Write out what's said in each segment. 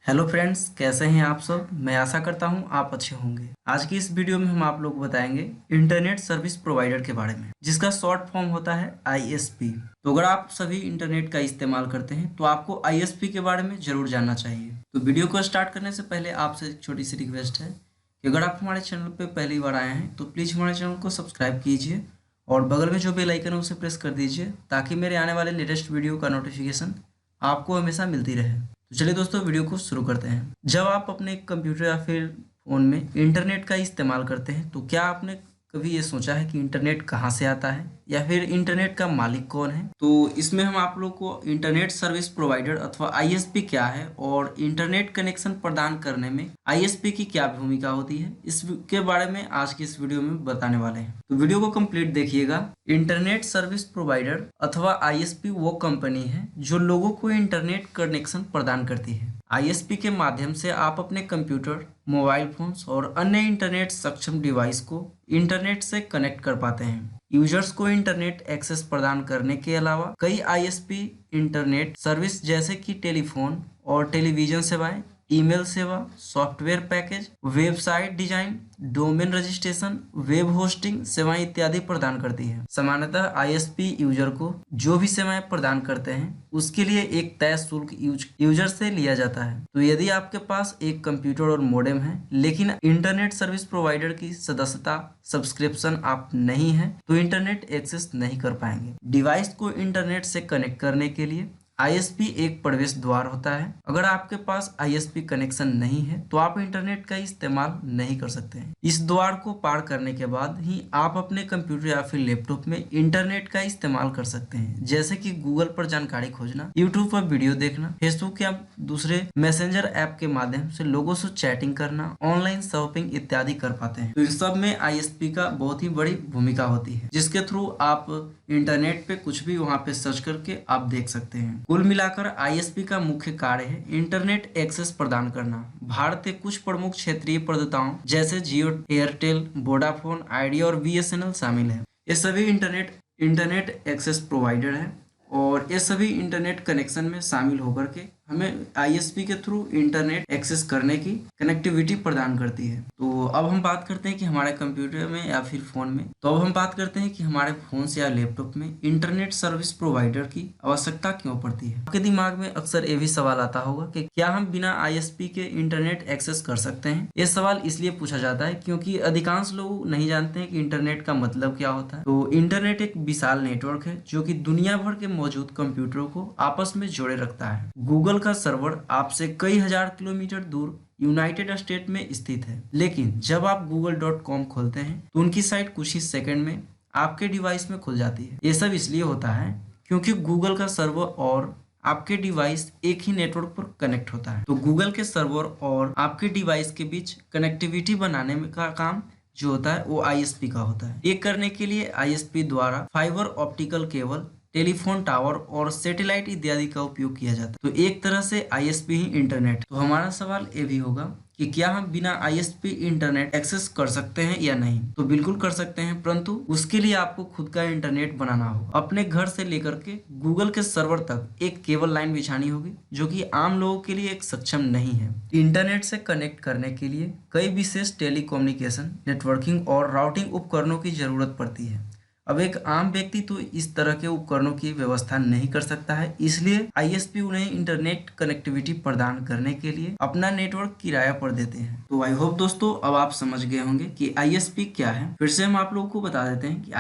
Hello friends, कैसे हैं आप सब। मैं आशा करता हूं आप अच्छे होंगे। आज की इस वीडियो में हम आप लोग को बताएंगे इंटरनेट सर्विस प्रोवाइडर के बारे में, जिसका शॉर्ट फॉर्म होता है आईएसपी। तो अगर आप सभी इंटरनेट का इस्तेमाल करते हैं तो आपको आईएसपी के बारे में जरूर जानना चाहिए। तो वीडियो को स्टार्ट करने से पहले आपसे एक छोटी सी रिक्वेस्ट है कि अगर आप हमारे चैनल पर पहली बार आए हैं तो प्लीज़ हमारे चैनल को सब्सक्राइब कीजिए और बगल में जो बेल आइकन है उसे प्रेस कर दीजिए, ताकि मेरे आने वाले लेटेस्ट वीडियो का नोटिफिकेशन आपको हमेशा मिलती रहे। तो चलिए दोस्तों, वीडियो को शुरू करते हैं। जब आप अपने कंप्यूटर या फिर फ़ोन में इंटरनेट का इस्तेमाल करते हैं तो क्या आपने कभी ये सोचा है कि इंटरनेट कहाँ से आता है या फिर इंटरनेट का मालिक कौन है। तो इसमें हम आप लोग को इंटरनेट सर्विस प्रोवाइडर अथवा आईएसपी क्या है और इंटरनेट कनेक्शन प्रदान करने में आईएसपी की क्या भूमिका होती है, इसके बारे में आज की इस वीडियो में बताने वाले हैं। तो वीडियो को कंप्लीट देखिएगा। इंटरनेट सर्विस प्रोवाइडर अथवा आईएसपी वो कंपनी है जो लोगों को इंटरनेट कनेक्शन प्रदान करती है। आईएसपी के माध्यम से आप अपने कंप्यूटर, मोबाइल फोन्स और अन्य इंटरनेट सक्षम डिवाइस को इंटरनेट से कनेक्ट कर पाते हैं। यूजर्स को इंटरनेट एक्सेस प्रदान करने के अलावा कई आईएसपी इंटरनेट सर्विस जैसे कि टेलीफोन और टेलीविजन सेवाएं, ईमेल सेवा, software package, website design, domain registration, web hosting सेवाएं इत्यादि प्रदान करती है। सामान्यतः आईएसपी यूजर को जो भी सेवाएं प्रदान करते हैं उसके लिए एक तय शुल्क यूजर से लिया जाता है। तो यदि आपके पास एक कंप्यूटर और मोडेम है लेकिन इंटरनेट सर्विस प्रोवाइडर की सदस्यता सब्सक्रिप्शन आप नहीं है तो इंटरनेट एक्सेस नहीं कर पाएंगे। डिवाइस को इंटरनेट से कनेक्ट करने के लिए आईएसपी एक प्रवेश द्वार होता है। अगर आपके पास आईएसपी कनेक्शन नहीं है तो आप इंटरनेट का इस्तेमाल नहीं कर सकते हैं। इस द्वार को पार करने के बाद ही आप अपने कंप्यूटर या फिर लैपटॉप में इंटरनेट का इस्तेमाल कर सकते हैं, जैसे कि गूगल पर जानकारी खोजना, यूट्यूब पर वीडियो देखना, फेसबुक या दूसरे मैसेंजर ऐप के माध्यम से लोगों से चैटिंग करना, ऑनलाइन शॉपिंग इत्यादि कर पाते हैं। तो इन सब में आईएसपी का बहुत ही बड़ी भूमिका होती है, जिसके थ्रू आप इंटरनेट पे कुछ भी वहां पे सर्च करके आप देख सकते हैं। कुल मिलाकर आईएसपी का मुख्य कार्य है इंटरनेट एक्सेस प्रदान करना। भारत के कुछ प्रमुख क्षेत्रीय प्रदाताओं जैसे जियो, एयरटेल, वोडाफोन, आइडिया और बीएसएनएल शामिल है। ये सभी इंटरनेट एक्सेस प्रोवाइडर है और ये सभी इंटरनेट कनेक्शन में शामिल होकर के हमें आईएसपी के थ्रू इंटरनेट एक्सेस करने की कनेक्टिविटी प्रदान करती है। तो अब हम बात करते हैं कि हमारे कंप्यूटर में या फिर फोन में, तो अब हम बात करते हैं कि हमारे फोन से या लैपटॉप में इंटरनेट सर्विस प्रोवाइडर की आवश्यकता क्यों पड़ती है। आपके दिमाग में अक्सर ये भी सवाल आता होगा कि क्या हम बिना आईएसपी के इंटरनेट एक्सेस कर सकते हैं। ये सवाल इसलिए पूछा जाता है क्योंकि अधिकांश लोग नहीं जानते हैं कि इंटरनेट का मतलब क्या होता है। तो इंटरनेट एक विशाल नेटवर्क है जो कि दुनिया भर के मौजूद कंप्यूटरों को आपस में जोड़े रखता है। गूगल का सर्वर आपसे कई हजार किलोमीटर दूर यूनाइटेड स्टेट में स्थित है, लेकिन जब आप google.com खोलते हैं तो उनकी साइट कुछ ही सेकंड में आपके डिवाइस में खुल जाती है। ये सब इसलिए होता है क्योंकि गूगल का सर्वर और आपके डिवाइस एक ही नेटवर्क पर कनेक्ट होता है। तो गूगल के सर्वर और आपके डिवाइस के बीच कनेक्टिविटी बनाने में का काम जो होता है वो आईएसपी का होता है। ये करने के लिए आईएसपी द्वारा fibre optical cable, telephone tower और सैटेलाइट इत्यादि का उपयोग किया जाता है। तो एक तरह से आईएसपी ही इंटरनेट। तो हमारा सवाल ये भी होगा कि क्या हम बिना आईएसपी इंटरनेट एक्सेस कर सकते हैं या नहीं। तो बिल्कुल कर सकते हैं, परंतु उसके लिए आपको खुद का इंटरनेट बनाना होगा। अपने घर से लेकर के गूगल के सर्वर तक एक केबल लाइन बिछानी होगी, जो कि आम लोगों के लिए एक सक्षम नहीं है। इंटरनेट से कनेक्ट करने के लिए कई विशेष टेलीकम्युनिकेशन, नेटवर्किंग और राउटिंग उपकरणों की जरूरत पड़ती है। अब एक आम व्यक्ति तो इस तरह के उपकरणों की व्यवस्था नहीं कर सकता है, इसलिए आईएसपी उन्हें इंटरनेट कनेक्टिविटी प्रदान करने के लिए अपना नेटवर्क किराया पर देते हैं। तो आई होप दोस्तों अब आप समझ गए होंगे कि आईएसपी क्या है। फिर से हम आप लोगों को बता देते हैं कि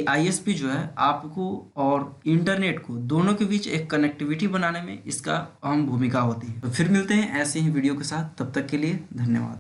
आईएसपी जो है आपको और इंटरनेट को दोनों के बीच एक कनेक्टिविटी बनाने में इसका अहम भूमिका होती है। तो फिर मिलते हैं ऐसे ही वीडियो के साथ, तब तक के लिए धन्यवाद।